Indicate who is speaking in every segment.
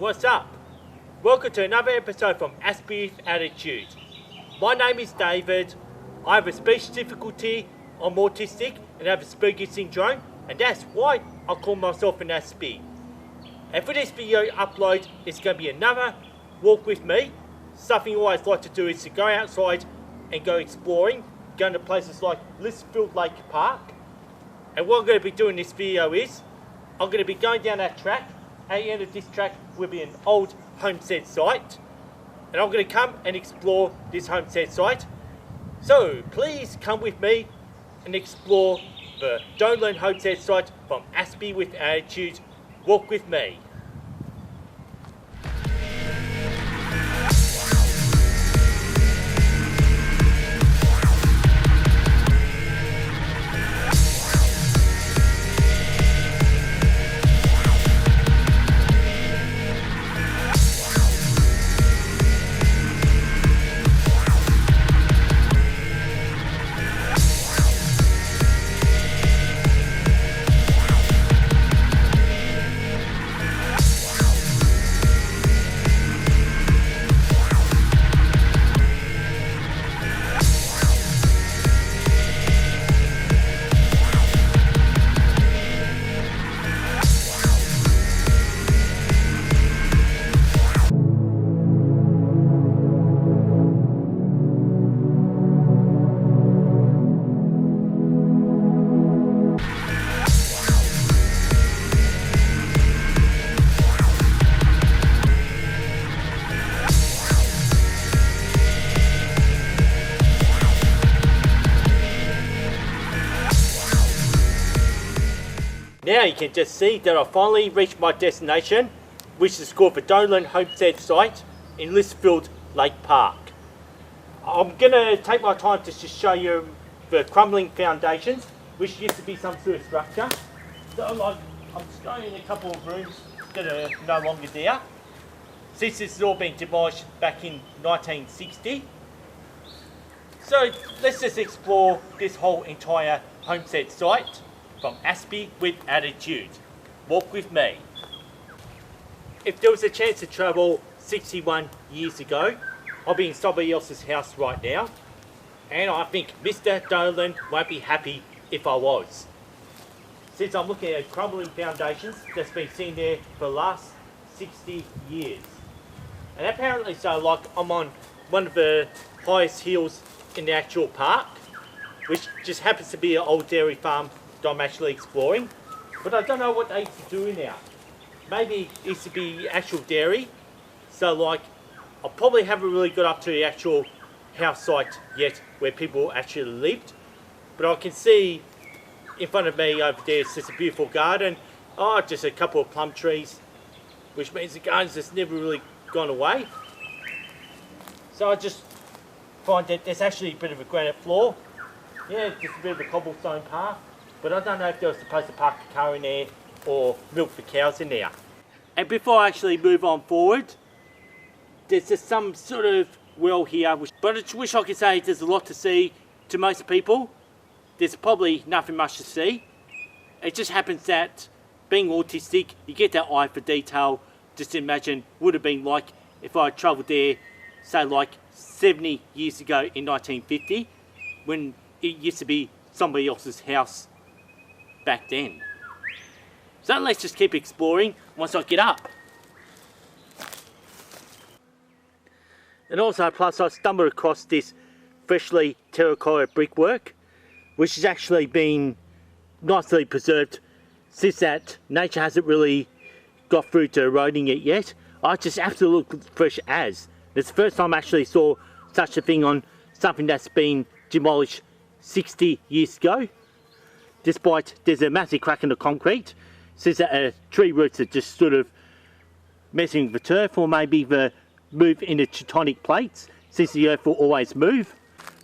Speaker 1: what's up? Welcome to another episode from Aspie with Attitude. My name is David. I have a speech difficulty, I'm autistic and have Asperger's syndrome, and that's why I call myself an Aspie. And for this video upload, it's going to be another walk with me. Something I always like to do is to go outside and go exploring, going to places like Lysterfield Lake Park. And what I'm going to be doing in this video is, I'm going to be going down that track. At the end of this track will be an old homestead site, and I'm going to come and explore this homestead site. So please come with me and explore the Donelan Homestead site from Aspie with Attitude. Walk with me. Now you can just see that I finally reached my destination, which is called the Donelan Homestead site in Lysterfield Lake Park. I'm going to take my time to just show you the crumbling foundations, which used to be some sort of structure. So I'm just going in a couple of rooms that are no longer there, since this has all been demolished back in 1960. So let's just explore this whole entire homestead site from Aspie with Attitude. Walk with me. If there was a chance to travel 61 years ago, I'll be in somebody else's house right now, and I think Mr. Donelan won't be happy if I was, since I'm looking at crumbling foundations that's been sitting there for the last 60 years. And apparently so, like, I'm on one of the highest hills in the actual park, which just happens to be an old dairy farm I'm actually exploring, but I don't know what they used to do in there. Maybe it used to be actual dairy, so like I probably haven't really got up to the actual house site yet where people actually lived, but I can see in front of me over there it's just a beautiful garden. Oh, just a couple of plum trees, which means the garden's just never really gone away. So I just find that there's actually a bit of a granite floor. Yeah, just a bit of a cobblestone path. But I don't know if they were supposed to park a car in there or milk the cows in there. And before I actually move on forward, there's just some sort of well here, but I wish I could say there's a lot to see. To most people, there's probably nothing much to see. It just happens that being autistic, you get that eye for detail. Just imagine would have been like if I had travelled there, say like 70 years ago in 1950, when it used to be somebody else's house back then. So let's just keep exploring once I get up. And also, plus I stumbled across this freshly terracotta brickwork, which has actually been nicely preserved since that nature hasn't really got through to eroding it yet. I just absolutely look fresh as. It's the first time I actually saw such a thing on something that's been demolished 60 years ago. Despite there's a massive crack in the concrete, since that tree roots are just sort of messing with the turf, or maybe the move in the tectonic plates, since the earth will always move.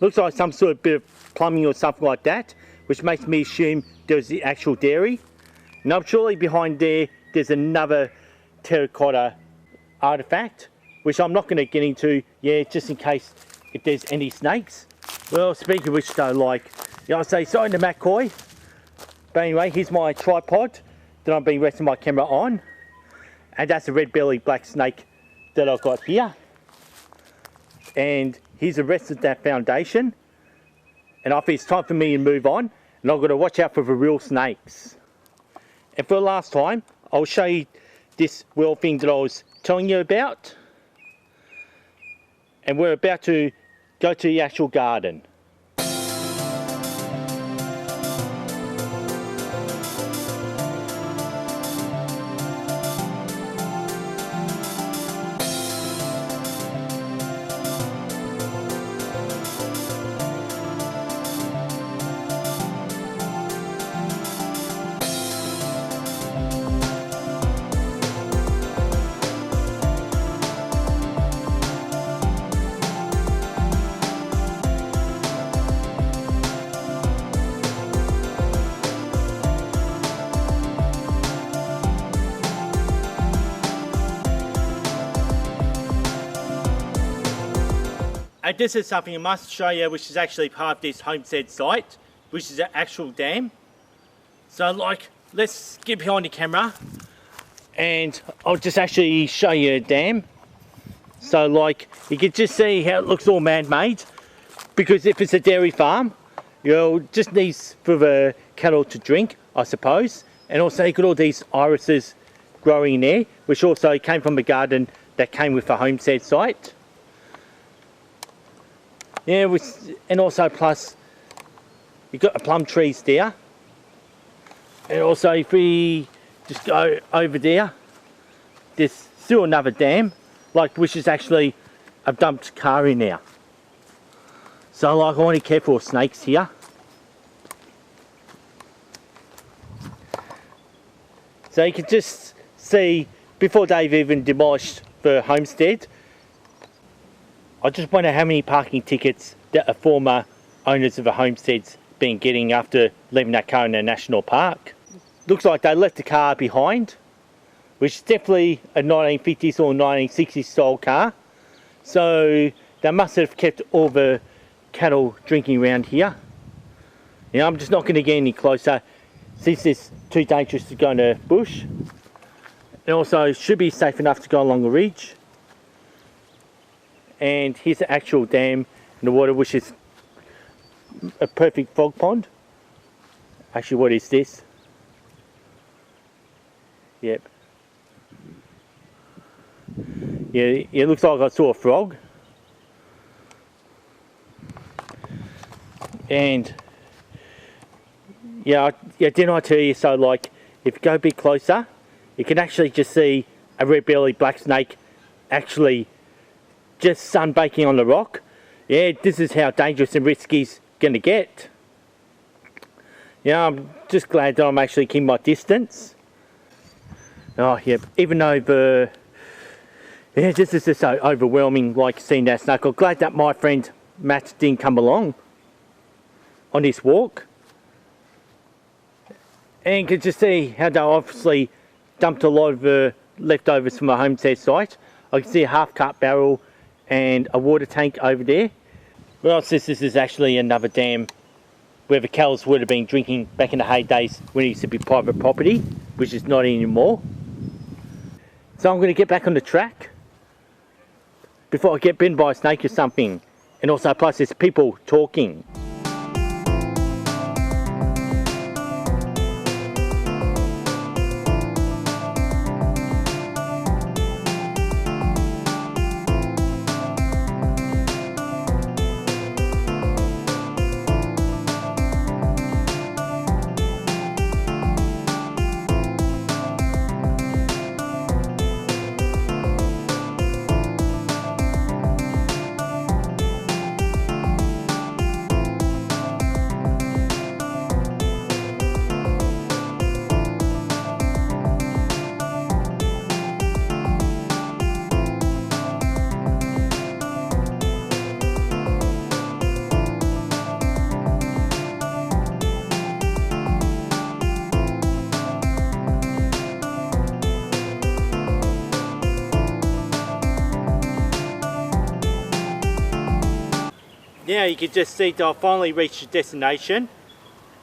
Speaker 1: Looks like some sort of bit of plumbing or something like that, which makes me assume there's the actual dairy. Now surely behind there's another terracotta artifact, which I'm not going to get into, just in case if there's any snakes. Well, speaking of which though, like, I say sorry to McCoy. But anyway, here's my tripod that I've been resting my camera on. And that's a red-bellied black snake that I've got here. And here's the rest of that foundation. And I think it's time for me to move on. And I've got to watch out for the real snakes. And for the last time, I'll show you this well thing that I was telling you about. And we're about to go to the actual garden. And this is something I must show you, which is actually part of this homestead site, which is an actual dam. So like, let's get behind the camera and I'll just actually show you a dam. So like, you can just see how it looks all man-made, because if it's a dairy farm, you'll just need for the cattle to drink, I suppose. And also you got all these irises growing in there, which also came from a garden that came with the homestead site. Yeah, and also plus you've got the plum trees there. And also if we just go over there, there's still another dam, like which is actually a dumped car in there. So like, I want to be careful of snakes here. So you can just see, before they've even demolished the homestead, I just wonder how many parking tickets that the former owners of the homestead's been getting after leaving that car in a national park. Looks like they left the car behind, which is definitely a 1950s or 1960s style car. So they must have kept all the cattle drinking around here. Now I'm just not going to get any closer since it's too dangerous to go in the bush. And also it should be safe enough to go along the ridge. And here's the actual dam in the water, which is a perfect frog pond. Actually, what is this? Yep. Yeah, it looks like I saw a frog. And yeah, didn't I tell you so? Like, if you go a bit closer, you can actually just see a red-bellied black snake actually just sunbaking on the rock. Yeah, this is how dangerous and risky it's going to get. Yeah, I'm just glad that I'm actually keeping my distance. Oh yeah, even though this is just so overwhelming, like seeing that snake. I'm glad that my friend Matt didn't come along on this walk. And you can just see how they obviously dumped a lot of the leftovers from the homestead site. I can see a half-cut barrel and a water tank over there. Well, since this is actually another dam where the cows would have been drinking back in the heydays when it used to be private property, which is not anymore. So I'm going to get back on the track before I get bitten by a snake or something. And also plus there's people talking. Now you can just see that I finally reached the destination.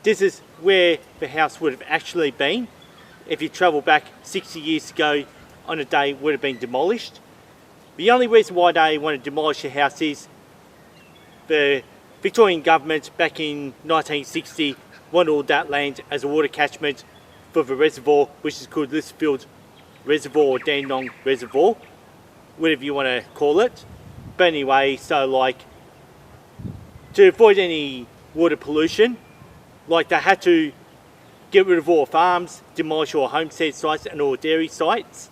Speaker 1: This is where the house would have actually been if you travel back 60 years ago on a day would have been demolished. The only reason why they want to demolish the house is the Victorian government back in 1960 wanted all that land as a water catchment for the reservoir, which is called Lysterfield Reservoir or Donelan Reservoir, whatever you want to call it. But anyway, so like to avoid any water pollution, like they had to get rid of all farms, demolish all homestead sites and all dairy sites,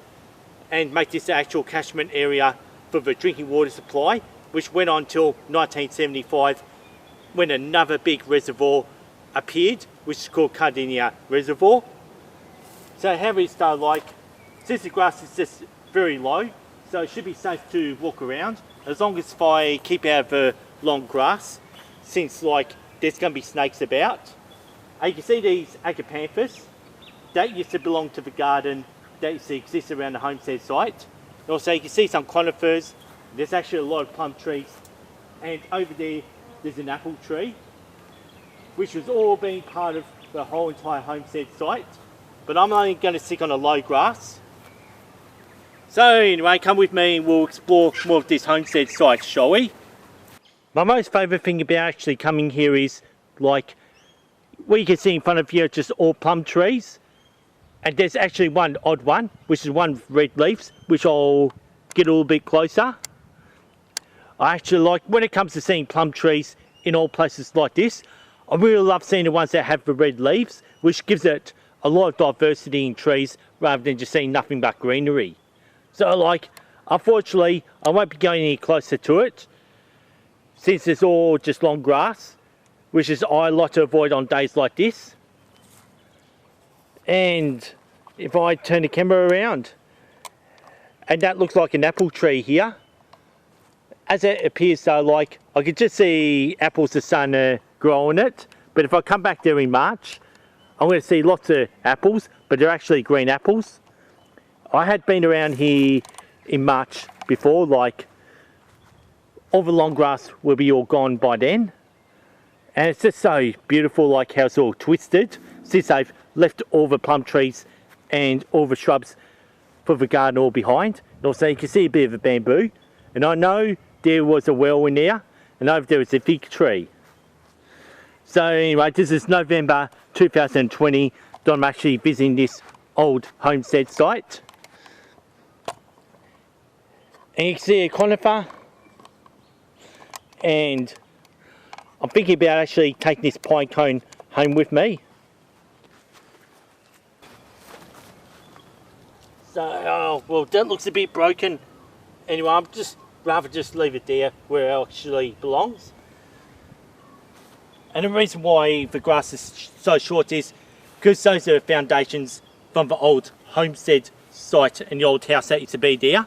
Speaker 1: and make this the actual catchment area for the drinking water supply, which went on till 1975 when another big reservoir appeared, which is called Cardinia Reservoir. So how it started, like, since the grass is just very low, so it should be safe to walk around, as long as if I keep out of the long grass, since like there's going to be snakes about. And you can see these agapanthus, that used to belong to the garden that used to exist around the homestead site. And also you can see some conifers, there's actually a lot of plum trees, and over there there's an apple tree, which was all being part of the whole entire homestead site. But I'm only going to stick on the low grass. So anyway, come with me and we'll explore more of this homestead site, shall we? My most favourite thing about actually coming here is, like, what you can see in front of you are just all plum trees. And there's actually one odd one, which is one with red leaves, which I'll get a little bit closer. I actually like, when it comes to seeing plum trees in all places like this, I really love seeing the ones that have the red leaves, which gives it a lot of diversity in trees rather than just seeing nothing but greenery. So like, unfortunately, I won't be going any closer to it, since it's all just long grass, which is I like to avoid on days like this. And if I turn the camera around, and that looks like an apple tree here, as it appears, so like I could just see apples are starting to grow on it. But if I come back there in March, I'm going to see lots of apples, but they're actually green apples. I had been around here in March before, like all the long grass will be all gone by then. And it's just so beautiful, like how it's all twisted, since they've left all the plum trees and all the shrubs for the garden all behind. And also you can see a bit of a bamboo. And I know there was a well in there, and over there was a fig tree. So anyway, this is November 2020 that I'm actually visiting this old homestead site. And you can see a conifer, and I'm thinking about actually taking this pine cone home with me. So, oh, well, that looks a bit broken. Anyway, I'm rather just leave it there where it actually belongs. And the reason why the grass is so short is because those are foundations from the old homestead site and the old house that used to be there.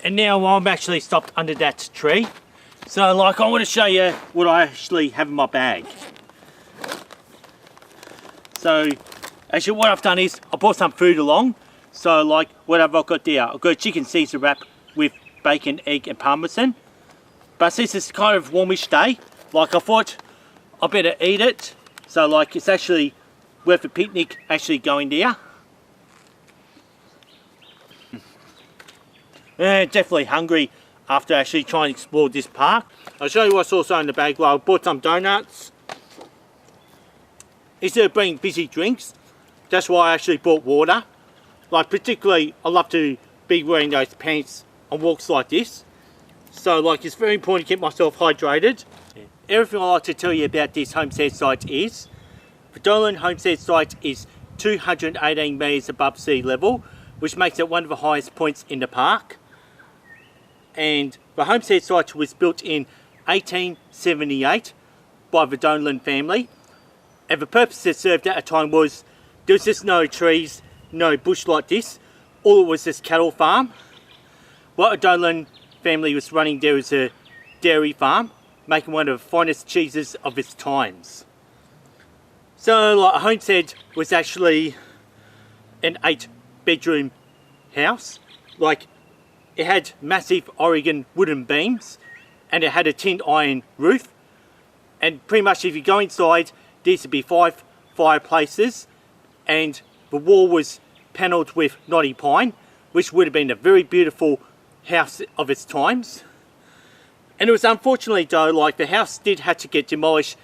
Speaker 1: And now I'm actually stopped under that tree. So like, I want to show you what I actually have in my bag. So actually what I've done is I brought some food along. So like, what have I got there? I've got a chicken Caesar wrap with bacon, egg and parmesan. But since it's kind of warmish day, like I thought I better eat it. So like, it's actually worth a picnic actually going there. Definitely hungry after actually trying to explore this park. I'll show you what's also in the bag. Well, I bought some donuts. Instead of bringing fizzy drinks, that's why I actually bought water. Like particularly, I love to be wearing those pants on walks like this. So like, it's very important to keep myself hydrated. Everything I like to tell you about this homestead site is, the Donelan Homestead site is 218 metres above sea level, which makes it one of the highest points in the park. And the homestead site was built in 1878 by the Donelan family, and the purpose it served at a time was there was just no trees, no bush like this, all it was just cattle farm. What the Donelan family was running there was a dairy farm, making one of the finest cheeses of its times. So like, a homestead was actually an 8-bedroom house. Like, It had massive Oregon wooden beams and it had a tinned iron roof. And pretty much if you go inside, there used to be 5 fireplaces and the wall was panelled with knotty pine, which would have been a very beautiful house of its times. And it was unfortunately though, like the house did have to get demolished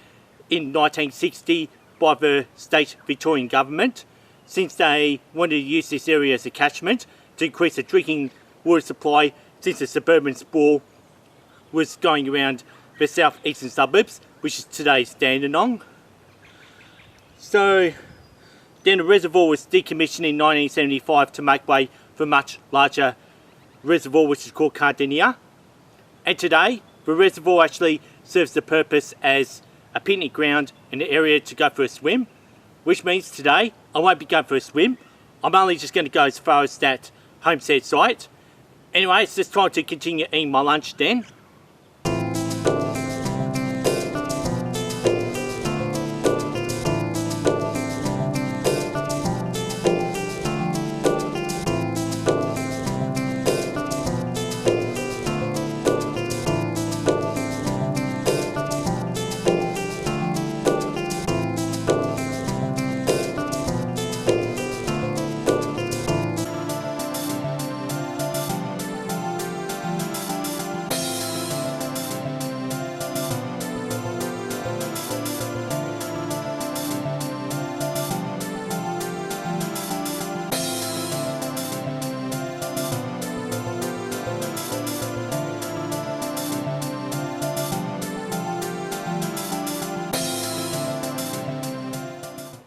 Speaker 1: in 1960 by the state Victorian government, since they wanted to use this area as a catchment to increase the drinking water supply, since the suburban sprawl was going around the southeastern suburbs, which is today's Dandenong. So then the reservoir was decommissioned in 1975 to make way for a much larger reservoir which is called Cardinia. And today the reservoir actually serves the purpose as a picnic ground and an area to go for a swim, which means today I won't be going for a swim. I'm only just going to go as far as that homestead site. Anyway, it's just time to continue eating my lunch then.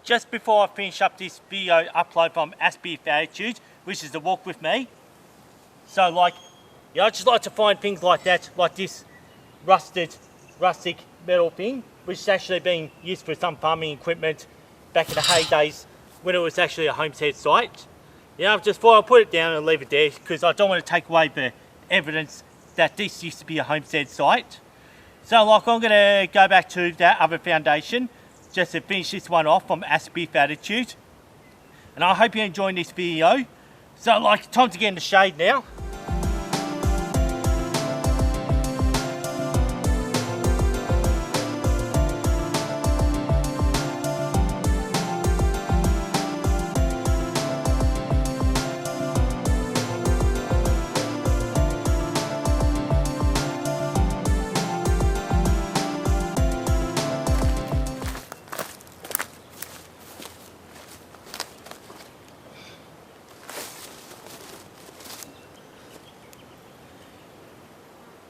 Speaker 1: Just before I finish up this video upload from Aspie Attitude, which is the walk with me. So I just like to find things like that, like this rustic metal thing, which is actually being used for some farming equipment back in the heydays when it was actually a homestead site. I just thought I'll put it down and leave it there because I don't want to take away the evidence that this used to be a homestead site. So I'm going to go back to that other foundation just to finish this one off from Aspie Attitude. And I hope you're enjoying this video. So time to get in the shade now.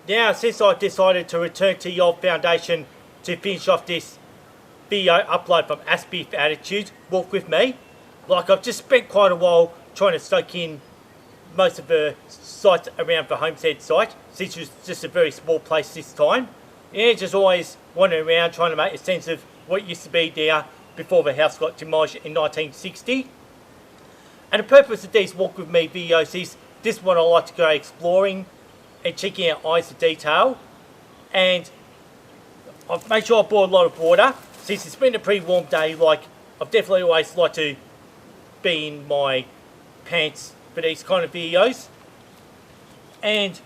Speaker 1: Now, since I decided to return to the old foundation to finish off this video upload from Aspie Attitude, walk with me. I've just spent quite a while trying to soak in most of the sites around the homestead site, since it was just a very small place this time. Just always wandering around trying to make a sense of what used to be there before the house got demolished in 1960. And the purpose of these walk with me videos is this one I like to go exploring and checking out eyes of detail, and I've made sure I bought a lot of water since it's been a pretty warm day. I've definitely always liked to be in my pants for these kind of videos. And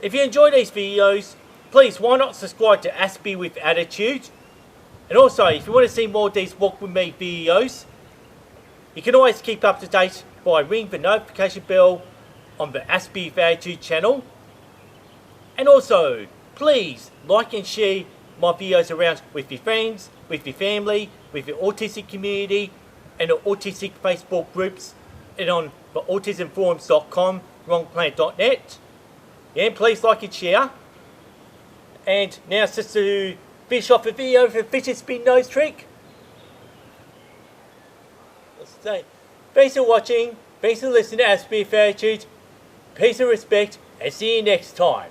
Speaker 1: if you enjoy these videos, please why not subscribe to Aspie with Attitude. And also if you want to see more of these walk with me videos, you can always keep up to date by ringing the notification bell on the Aspie Attitude channel. And also, please like and share my videos around with your friends, with your family, with your autistic community, and the autistic Facebook groups, and on the autismforums.com, wrongplant.net. And please like and share. And now it's just to finish off the video with a fidget spin nose trick. Thanks for watching, thanks for listening to Aspie Attitude, peace and respect, and see you next time.